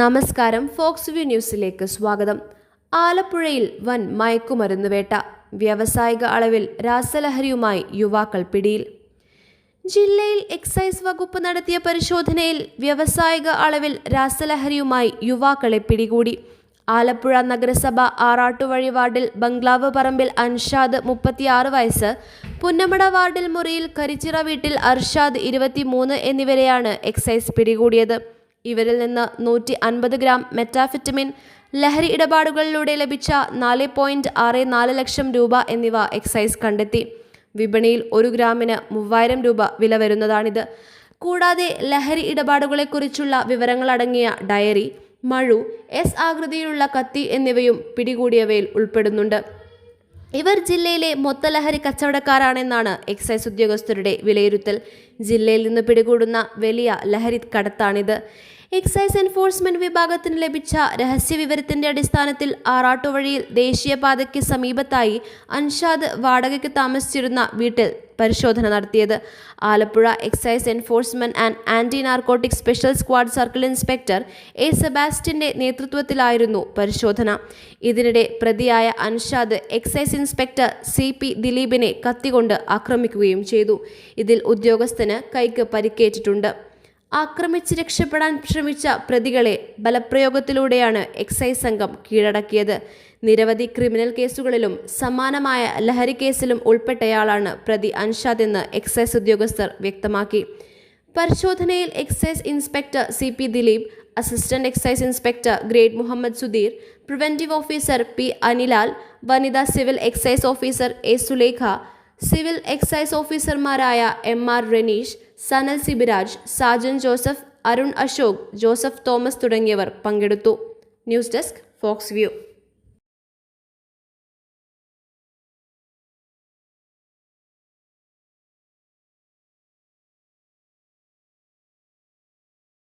നമസ്കാരം, Fox view ന്യൂസിലേക്ക് സ്വാഗതം. ആലപ്പുഴയിൽ വൻ മയക്കുമരുന്ന് വേട്ട. വ്യാവസായിക അളവിൽ രാസലഹരിയുമായി യുവാക്കൾ പിടിയിൽ. ജില്ലയിൽ എക്സൈസ് വകുപ്പ് നടത്തിയ പരിശോധനയിൽ വ്യാവസായിക അളവിൽ രാസലഹരിയുമായി യുവാക്കളെ പിടികൂടി. ആലപ്പുഴ നഗരസഭ ആറാട്ടുവഴി വാർഡിൽ ബംഗ്ലാവ് പറമ്പിൽ അൻഷാദ് 36 വയസ്സ്, പുന്നമട വാർഡിൽ മുറിയിൽ കരിച്ചിറ വീട്ടിൽ അർഷാദ് 23 എന്നിവരെയാണ് എക്സൈസ് പിടികൂടിയത്. ഇവരിൽ നിന്ന് 150 ഗ്രാം മെറ്റാഫെറ്റമിൻ, ലഹരി ഇടപാടുകളിലൂടെ ലഭിച്ച 4.64 ലക്ഷം രൂപ എന്നിവ എക്സൈസ് കണ്ടെത്തി. വിപണിയിൽ 1 ഗ്രാമിന് 3000 രൂപ വില വരുന്നതാണിത്. കൂടാതെ ലഹരി ഇടപാടുകളെക്കുറിച്ചുള്ള വിവരങ്ങളടങ്ങിയ ഡയറി, മഴു, എസ് ആകൃതിയിലുള്ള കത്തി എന്നിവയും പിടികൂടിയവയിൽ ഉൾപ്പെടുന്നുണ്ട്. ഇവർ ജില്ലയിലെ മൊത്തലഹരി കച്ചവടക്കാരാണെന്നാണ് എക്സൈസ് ഉദ്യോഗസ്ഥരുടെ വിലയിരുത്തൽ. ജില്ലയിൽ നിന്ന് പിടികൂടുന്ന വലിയ ലഹരി കടത്താണിത്. എക്സൈസ് എൻഫോഴ്സ്മെന്റ് വിഭാഗത്തിന് ലഭിച്ച രഹസ്യവിവരത്തിന്റെ അടിസ്ഥാനത്തിൽ ആറാട്ടുവഴിയിൽ ദേശീയപാതയ്ക്ക് സമീപത്തായി അൻഷാദ് വാടകയ്ക്ക് താമസിച്ചിരുന്ന വീട്ടിൽ പരിശോധന നടത്തിയത്. Alappuzha excise enforcement and anti narcotic special squad circle inspector A സെബാസ്റ്റ്യന്റെ നേതൃത്വത്തിലായിരുന്നു പരിശോധന. ഇതിനിടെ പ്രതിയായ അൻഷാദ് എക്സൈസ് ഇൻസ്പെക്ടർ CP ദിലീപിനെ കത്തികൊണ്ട് ആക്രമിക്കുകയും ചെയ്തു. ഇതിൽ ഉദ്യോഗസ്ഥന് കൈക്ക് പരിക്കേറ്റിട്ടുണ്ട്. ആക്രമിച്ച് രക്ഷപ്പെടാൻ ശ്രമിച്ച പ്രതികളെ ബലപ്രയോഗത്തിലൂടെയാണ് എക്സൈസ് സംഘം കീഴടക്കിയത്. നിരവധി ക്രിമിനൽ കേസുകളിലും സമാനമായ ലഹരി കേസിലും ഉൾപ്പെട്ടയാളാണ് പ്രതി അൻഷാദ് എന്ന് എക്സൈസ് ഉദ്യോഗസ്ഥർ വ്യക്തമാക്കി. പരിശോധനയിൽ excise inspector CP Dileep, assistant excise inspector grade Muhammad Sudheer, preventive officer P Anilal, വനിതാ civil excise officer A Sulekha, civil excise ഓഫീസർമാരായ MR റെനീഷ്, സനൽ സിബിരാജ്, സാജൻ ജോസഫ്, അരുൺ അശോക്, ജോസഫ് തോമസ് തുടങ്ങിയവർ പങ്കെടുത്തു. News desk, fox view.